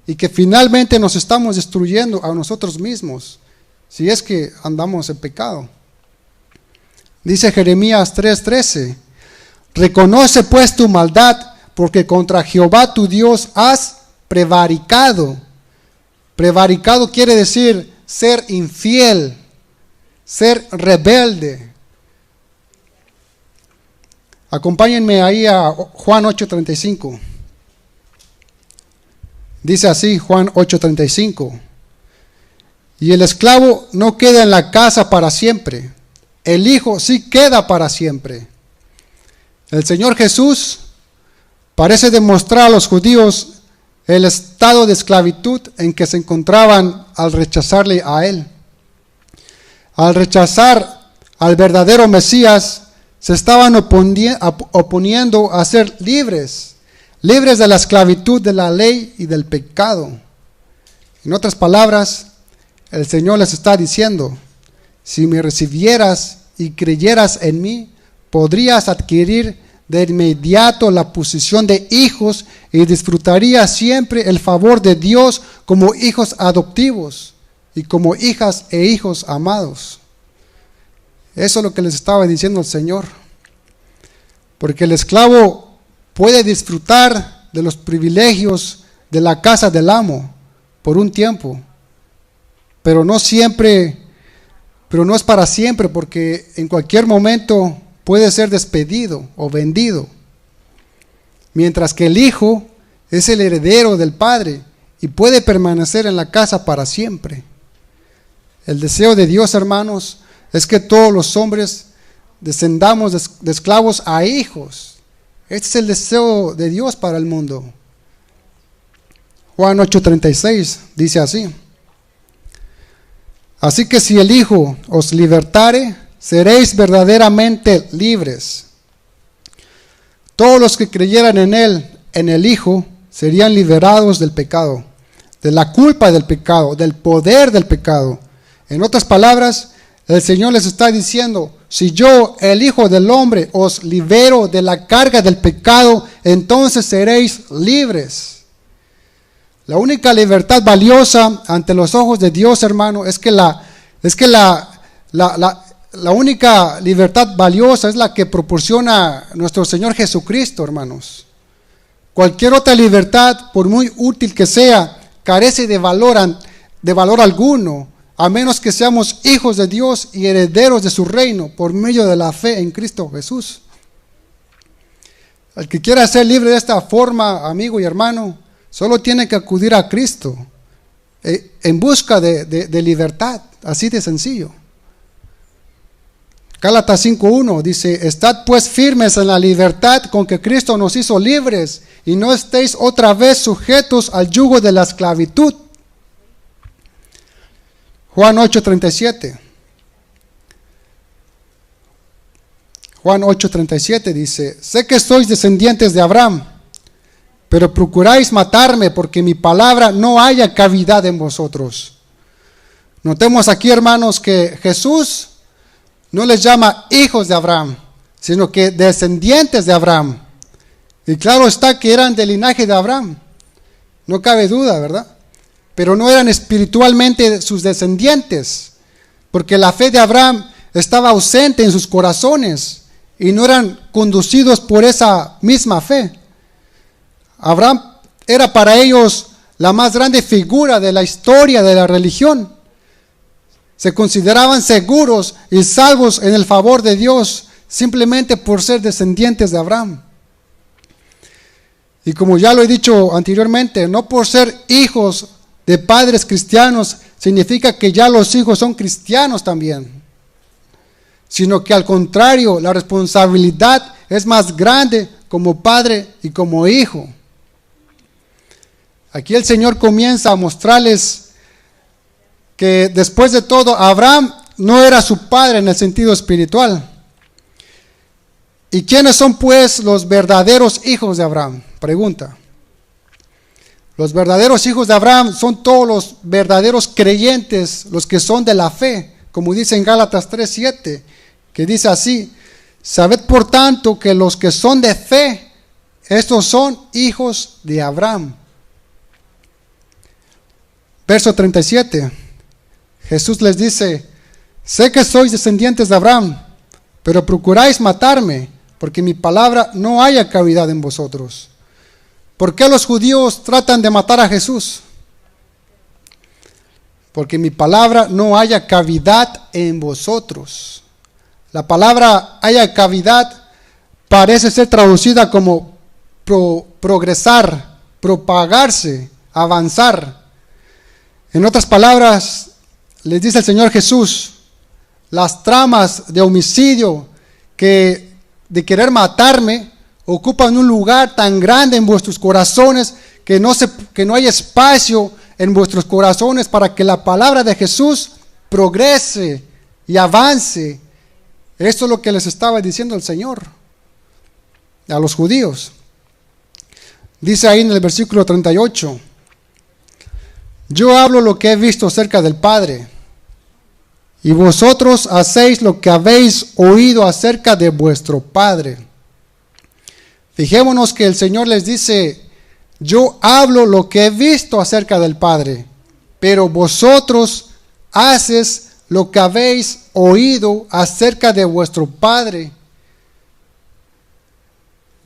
y que finalmente nos estamos destruyendo a nosotros mismos si es que andamos en pecado. Dice Jeremías 3:13, reconoce pues tu maldad, porque contra Jehová tu Dios has prevaricado. Prevaricado quiere decir ser infiel, ser rebelde. Acompáñenme ahí a Juan 8:35. Dice así Juan 8:35. Y el esclavo no queda en la casa para siempre, el Hijo sí queda para siempre. El Señor Jesús parece demostrar a los judíos el estado de esclavitud en que se encontraban al rechazarle a él. Al rechazar al verdadero Mesías, se estaban oponiendo a ser libres de la esclavitud de la ley y del pecado. En otras palabras, el Señor les está diciendo: si me recibieras y creyeras en mí, podrías adquirir de inmediato la posición de hijos y disfrutarías siempre el favor de Dios como hijos adoptivos y como hijas e hijos amados. Eso es lo que les estaba diciendo el Señor. Porque el esclavo puede disfrutar de los privilegios de la casa del amo por un tiempo, pero no es para siempre, porque en cualquier momento puede ser despedido o vendido. Mientras que el hijo es el heredero del padre y puede permanecer en la casa para siempre. El deseo de Dios, hermanos, es que todos los hombres descendamos de esclavos a hijos. Este es el deseo de Dios para el mundo. Juan 8:36 dice así: así que si el Hijo os libertare, seréis verdaderamente libres. Todos los que creyeran en Él, en el Hijo, serían liberados del pecado, de la culpa del pecado, del poder del pecado. En otras palabras, el Señor les está diciendo: si yo, el Hijo del Hombre, os libero de la carga del pecado, entonces seréis libres. La única libertad valiosa ante los ojos de Dios, hermano, es que la única libertad valiosa es la que proporciona nuestro Señor Jesucristo, hermanos. Cualquier otra libertad, por muy útil que sea, carece de valor alguno, a menos que seamos hijos de Dios y herederos de su reino por medio de la fe en Cristo Jesús. El que quiera ser libre de esta forma, amigo y hermano, solo tiene que acudir a Cristo en busca de libertad, así de sencillo. Gálatas 5:1 dice: estad pues firmes en la libertad con que Cristo nos hizo libres, y no estéis otra vez sujetos al yugo de la esclavitud. Juan 8:37. Juan 8:37 dice: sé que sois descendientes de Abraham, pero procuráis matarme porque mi palabra no haya cavidad en vosotros. Notemos aquí, hermanos, que Jesús no les llama hijos de Abraham, sino que descendientes de Abraham. Y claro está que eran del linaje de Abraham, no cabe duda, ¿verdad? Pero no eran espiritualmente sus descendientes, porque la fe de Abraham estaba ausente en sus corazones y no eran conducidos por esa misma fe. Abraham era para ellos la más grande figura de la historia de la religión. Se consideraban seguros y salvos en el favor de Dios simplemente por ser descendientes de Abraham. Y como ya lo he dicho anteriormente, no por ser hijos de padres cristianos significa que ya los hijos son cristianos también, sino que al contrario, la responsabilidad es más grande como padre y como hijo. Aquí el Señor comienza a mostrarles que después de todo Abraham no era su padre en el sentido espiritual. ¿Y quiénes son pues los verdaderos hijos de Abraham? Pregunta. Los verdaderos hijos de Abraham son todos los verdaderos creyentes, los que son de la fe, como dice en Gálatas 3:7, que dice así: sabed por tanto que los que son de fe, estos son hijos de Abraham. Verso 37. Jesús les dice: sé que sois descendientes de Abraham, pero procuráis matarme, porque mi palabra no haya cavidad en vosotros. ¿Por qué los judíos tratan de matar a Jesús? Porque mi palabra no haya cavidad en vosotros. La palabra haya cavidad parece ser traducida como progresar, propagarse, avanzar. En otras palabras, les dice el Señor Jesús, las tramas de homicidio de querer matarme ocupan un lugar tan grande en vuestros corazones que no hay espacio en vuestros corazones para que la palabra de Jesús progrese y avance. Esto es lo que les estaba diciendo el Señor a los judíos. Dice ahí en el versículo 38, yo hablo lo que he visto acerca del Padre, y vosotros hacéis lo que habéis oído acerca de vuestro padre. Fijémonos que el Señor les dice, yo hablo lo que he visto acerca del Padre, pero vosotros haces lo que habéis oído acerca de vuestro padre.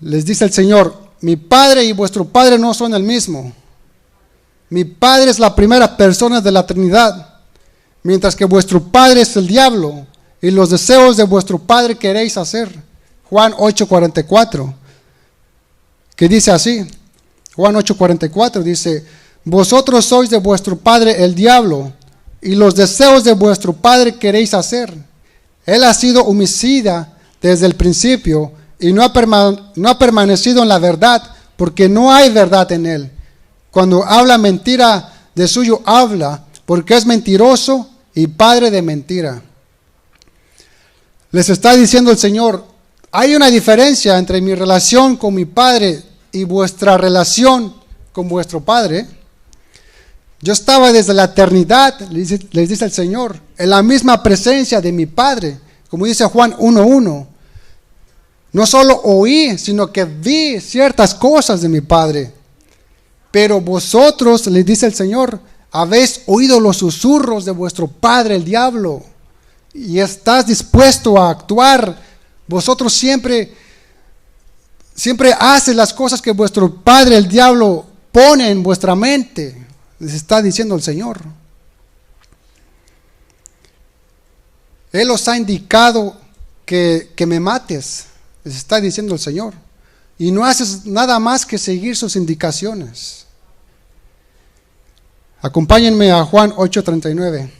Les dice el Señor, mi Padre y vuestro Padre no son el mismo. Mi Padre es la primera persona de la Trinidad, mientras que vuestro padre es el diablo, y los deseos de vuestro padre queréis hacer. Juan 8:44, que dice así, Juan 8:44 dice, vosotros sois de vuestro padre el diablo, y los deseos de vuestro padre queréis hacer. Él ha sido homicida desde el principio, y no ha permanecido en la verdad, porque no hay verdad en él. Cuando habla mentira, de suyo habla, porque es mentiroso y padre de mentira. Les está diciendo el Señor, hay una diferencia entre mi relación con mi Padre y vuestra relación con vuestro Padre. Yo estaba desde la eternidad, les dice el Señor, en la misma presencia de mi Padre, como dice Juan 1:1. No solo oí, sino que vi ciertas cosas de mi Padre. Pero vosotros, les dice el Señor, habéis oído los susurros de vuestro padre, el diablo, y estás dispuesto a actuar. Vosotros siempre hacen las cosas que vuestro padre, el diablo, pone en vuestra mente. Les está diciendo el Señor. Él os ha indicado que me mates, les está diciendo el Señor. Y no haces nada más que seguir sus indicaciones. Acompáñenme a Juan 8:39.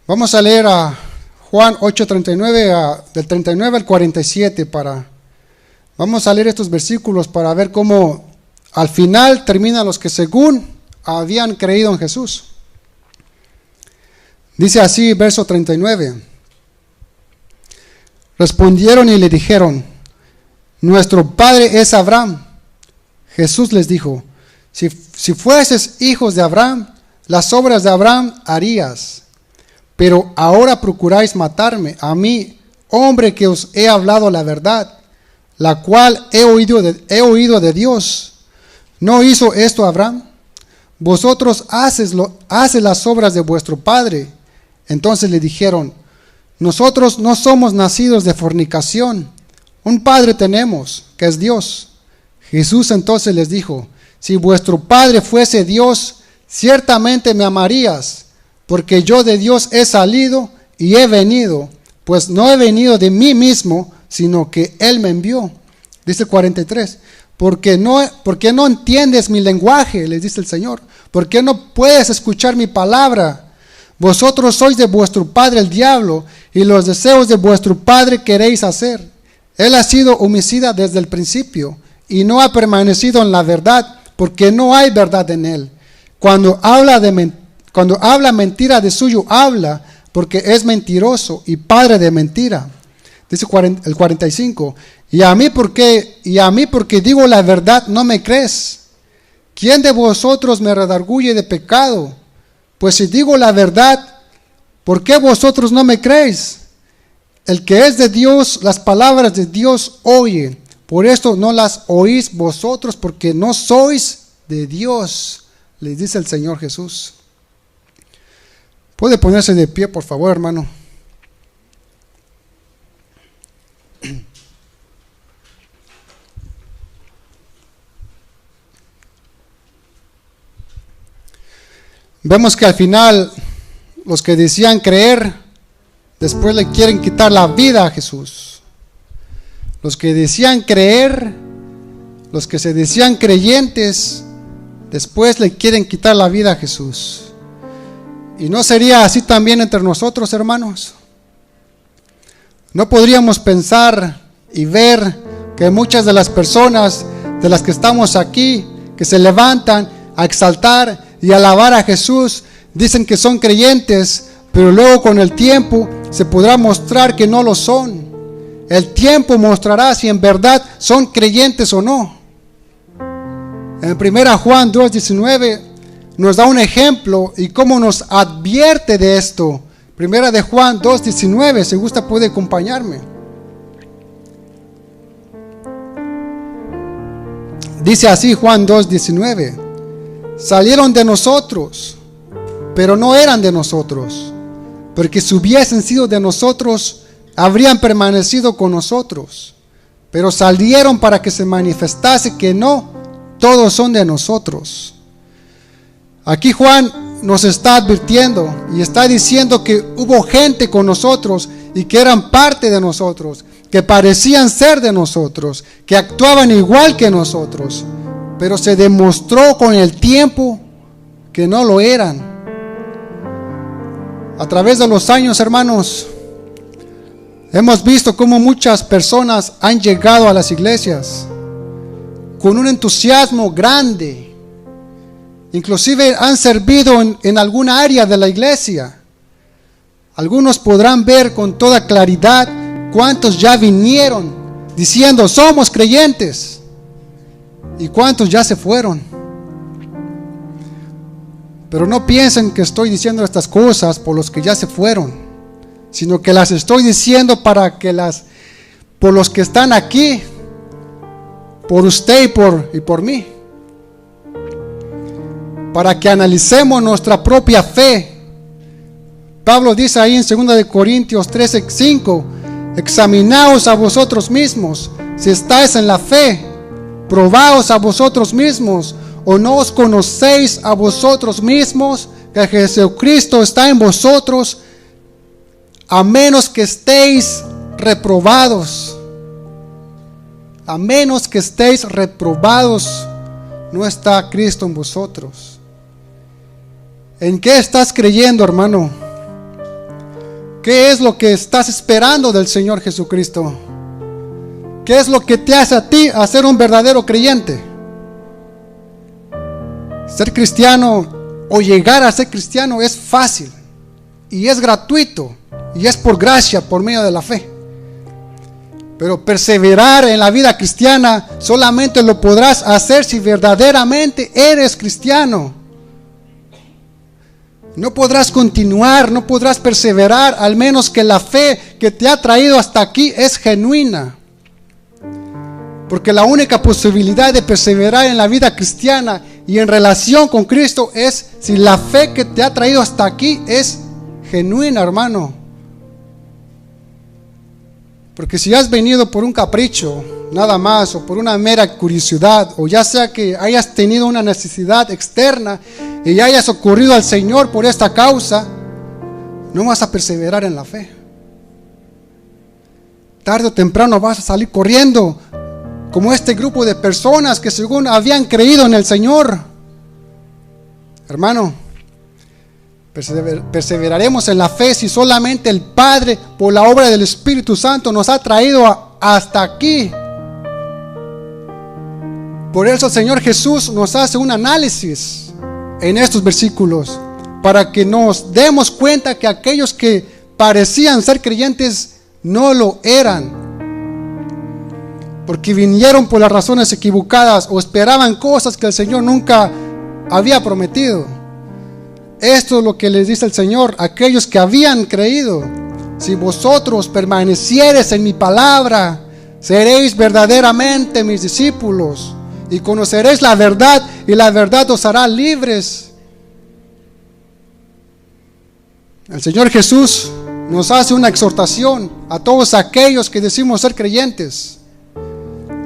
Vamos a leer a Juan 8:39, del 39 al 47. Vamos a leer estos versículos para ver cómo al final terminan los que según habían creído en Jesús. Dice así, verso 39. Respondieron y le dijeron, nuestro padre es Abraham. Jesús les dijo, si fueses hijos de Abraham, las obras de Abraham harías. Pero ahora procuráis matarme, a mí, hombre que os he hablado la verdad, la cual he oído de Dios. ¿No hizo esto Abraham? Vosotros haces las obras de vuestro padre. Entonces le dijeron, nosotros no somos nacidos de fornicación, un padre tenemos, que es Dios. Jesús entonces les dijo, si vuestro Padre fuese Dios, ciertamente me amarías, porque yo de Dios he salido y he venido, pues no he venido de mí mismo, sino que Él me envió. Dice el 43, ¿por qué no entiendes mi lenguaje? Les dice el Señor. ¿Por qué no puedes escuchar mi palabra? Vosotros sois de vuestro padre el diablo, y los deseos de vuestro padre queréis hacer. Él ha sido homicida desde el principio, y no ha permanecido en la verdad, porque no hay verdad en él. Cuando habla mentira, de suyo habla, porque es mentiroso y padre de mentira. Dice el 45, y a mí porque digo la verdad no me crees. ¿Quién de vosotros me redarguye de pecado? Pues si digo la verdad, ¿por qué vosotros no me creéis? El que es de Dios, las palabras de Dios oye. Por esto no las oís vosotros, porque no sois de Dios, les dice el Señor Jesús. ¿Puede ponerse de pie, por favor, hermano? Vemos que al final los que decían creer, después le quieren quitar la vida a Jesús. Los que decían creer, los que se decían creyentes, después le quieren quitar la vida a Jesús. ¿Y no sería así también entre nosotros, hermanos? ¿No podríamos pensar y ver que muchas de las personas de las que estamos aquí, que se levantan a exaltar y alabar a Jesús, dicen que son creyentes, pero luego con el tiempo se podrá mostrar que no lo son. El tiempo mostrará si en verdad son creyentes o no. En 1 Juan 2:19 nos da un ejemplo y cómo nos advierte de esto. 1 de Juan 2:19, si gusta puede acompañarme. Dice así Juan 2:19: salieron de nosotros, pero no eran de nosotros, porque si hubiesen sido de nosotros, habrían permanecido con nosotros. Pero salieron para que se manifestase que no todos son de nosotros. Aquí Juan nos está advirtiendo y está diciendo que hubo gente con nosotros y que eran parte de nosotros, que parecían ser de nosotros, que actuaban igual que nosotros, pero se demostró con el tiempo que no lo eran. A través de los años, hermanos, hemos visto cómo muchas personas han llegado a las iglesias con un entusiasmo grande. Inclusive han servido en alguna área de la iglesia. Algunos podrán ver con toda claridad cuántos ya vinieron diciendo somos creyentes y cuántos ya se fueron. Pero no piensen que estoy diciendo estas cosas por los que ya se fueron, sino que las estoy diciendo por los que están aquí, por usted y por mí, para que analicemos nuestra propia fe. Pablo dice ahí en 2 Corintios 13:5: examinaos a vosotros mismos si estáis en la fe, probaos a vosotros mismos, o no os conocéis a vosotros mismos que Jesucristo está en vosotros, a menos que estéis reprobados. A menos que estéis reprobados, no está Cristo en vosotros. ¿En qué estás creyendo, hermano? ¿Qué es lo que estás esperando del Señor Jesucristo? ¿Qué es lo que te hace a ti a ser un verdadero creyente? Ser cristiano o llegar a ser cristiano es fácil y es gratuito y es por gracia, por medio de la fe. Pero perseverar en la vida cristiana solamente lo podrás hacer si verdaderamente eres cristiano. No podrás continuar, no podrás perseverar, al menos que la fe que te ha traído hasta aquí es genuina. Porque la única posibilidad de perseverar en la vida cristiana y en relación con Cristo es si la fe que te ha traído hasta aquí es genuina, hermano. Porque si has venido por un capricho, nada más, o por una mera curiosidad, o ya sea que hayas tenido una necesidad externa y hayas ocurrido al Señor por esta causa, no vas a perseverar en la fe. Tarde o temprano vas a salir corriendo, como este grupo de personas que según habían creído en el Señor. Hermano, perseveraremos en la fe si solamente el Padre, por la obra del Espíritu Santo, nos ha traído hasta aquí. Por eso el Señor Jesús nos hace un análisis en estos versículos, para que nos demos cuenta que aquellos que parecían ser creyentes no lo eran, porque vinieron por las razones equivocadas o esperaban cosas que el Señor nunca había prometido. Esto es lo que les dice el Señor a aquellos que habían creído: si vosotros permaneciereis en mi palabra, seréis verdaderamente mis discípulos y conoceréis la verdad, y la verdad os hará libres. El Señor Jesús nos hace una exhortación a todos aquellos que decimos ser creyentes.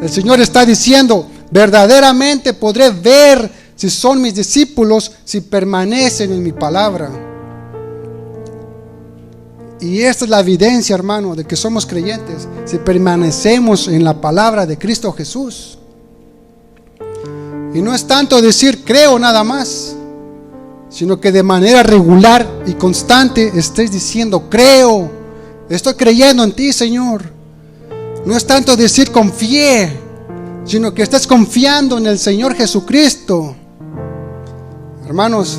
El Señor está diciendo: verdaderamente podré ver si son mis discípulos si permanecen en mi palabra. Y esta es la evidencia, hermano, de que somos creyentes, si permanecemos en la palabra de Cristo Jesús. Y no es tanto decir creo nada más, sino que de manera regular y constante estés diciendo: creo, estoy creyendo en ti, Señor. No es tanto decir confié, sino que estás confiando en el Señor Jesucristo. Hermanos,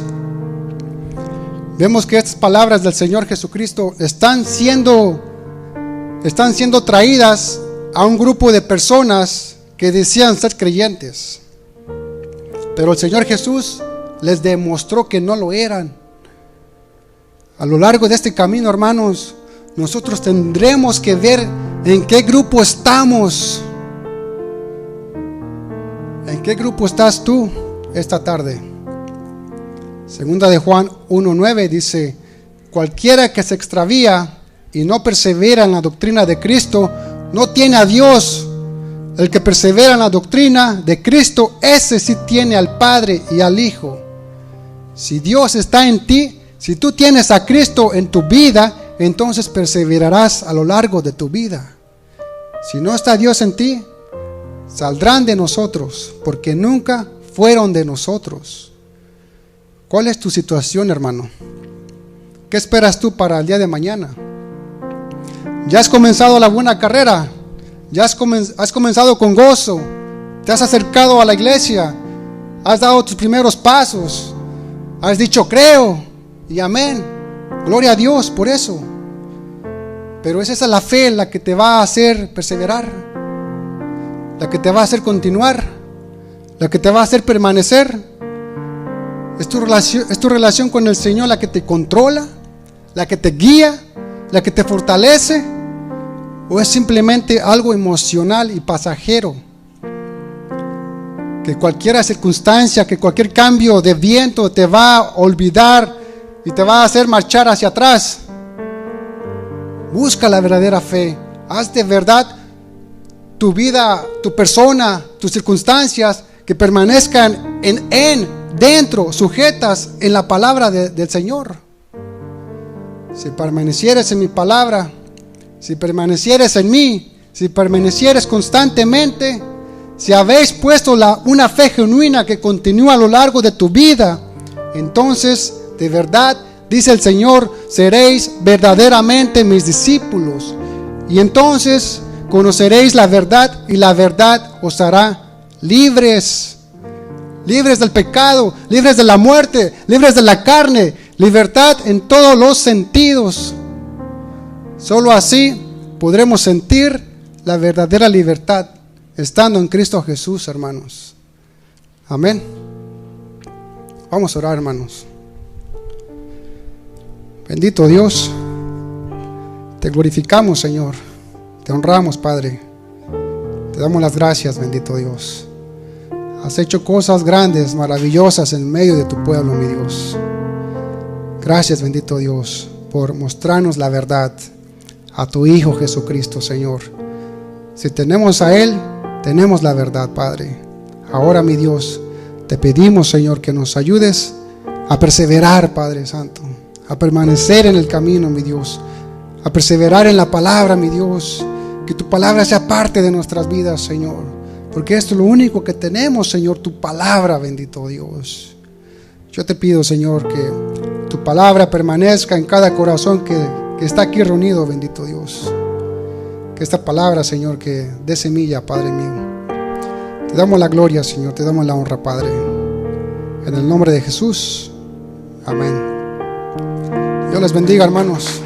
vemos que estas palabras del Señor Jesucristo están siendo traídas a un grupo de personas que decían ser creyentes, pero el Señor Jesús les demostró que no lo eran. A lo largo de este camino, hermanos, nosotros tendremos que ver en qué grupo estamos. ¿En qué grupo estás tú esta tarde? Segunda de Juan 1:9 dice: cualquiera que se extravía y no persevera en la doctrina de Cristo, no tiene a Dios. El que persevera en la doctrina de Cristo, ese sí tiene al Padre y al Hijo. Si Dios está en ti, si tú tienes a Cristo en tu vida, entonces perseverarás a lo largo de tu vida. Si no está Dios en ti, saldrán de nosotros, porque nunca fueron de nosotros. ¿Cuál es tu situación, hermano? ¿Qué esperas tú para el día de mañana? ¿Ya has comenzado la buena carrera? ¿Ya has comenzado con gozo? ¿Te has acercado a la iglesia? ¿Has dado tus primeros pasos? ¿Has dicho creo y amén? Gloria a Dios por eso. Pero es esa la fe la que te va a hacer perseverar, la que te va a hacer continuar, la que te va a hacer permanecer. Es tu relación con el Señor la que te controla, la que te guía, la que te fortalece, o es simplemente algo emocional y pasajero, que cualquier circunstancia, que cualquier cambio de viento te va a olvidar y te va a hacer marchar hacia atrás. Busca la verdadera fe. Haz de verdad tu vida, tu persona, tus circunstancias que permanezcan dentro, sujetas en la palabra del Señor. Si permanecieres en mi palabra, si permanecieres en mí, si permanecieres constantemente, si habéis puesto una fe genuina que continúa a lo largo de tu vida, entonces de verdad, dice el Señor, seréis verdaderamente mis discípulos. Y entonces conoceréis la verdad, y la verdad os hará libres. Libres del pecado, libres de la muerte, libres de la carne, libertad en todos los sentidos. Solo así podremos sentir la verdadera libertad, estando en Cristo Jesús, hermanos. Amén. Vamos a orar, hermanos. Bendito Dios, te glorificamos, Señor, te honramos, Padre, te damos las gracias, bendito Dios. Has hecho cosas grandes, maravillosas en medio de tu pueblo, mi Dios. Gracias, bendito Dios, por mostrarnos la verdad a tu Hijo Jesucristo, Señor. Si tenemos a Él, tenemos la verdad, Padre. Ahora, mi Dios, te pedimos, Señor, que nos ayudes a perseverar, Padre Santo, a permanecer en el camino, mi Dios, a perseverar en la palabra, mi Dios. Que tu palabra sea parte de nuestras vidas, Señor, porque esto es lo único que tenemos, Señor, tu palabra, bendito Dios. Yo te pido, Señor, que tu palabra permanezca en cada corazón que está aquí reunido, bendito Dios. Que esta palabra, Señor, que dé semilla, Padre mío. Te damos la gloria, Señor, te damos la honra, Padre. En el nombre de Jesús, amén. Dios les bendiga, hermanos.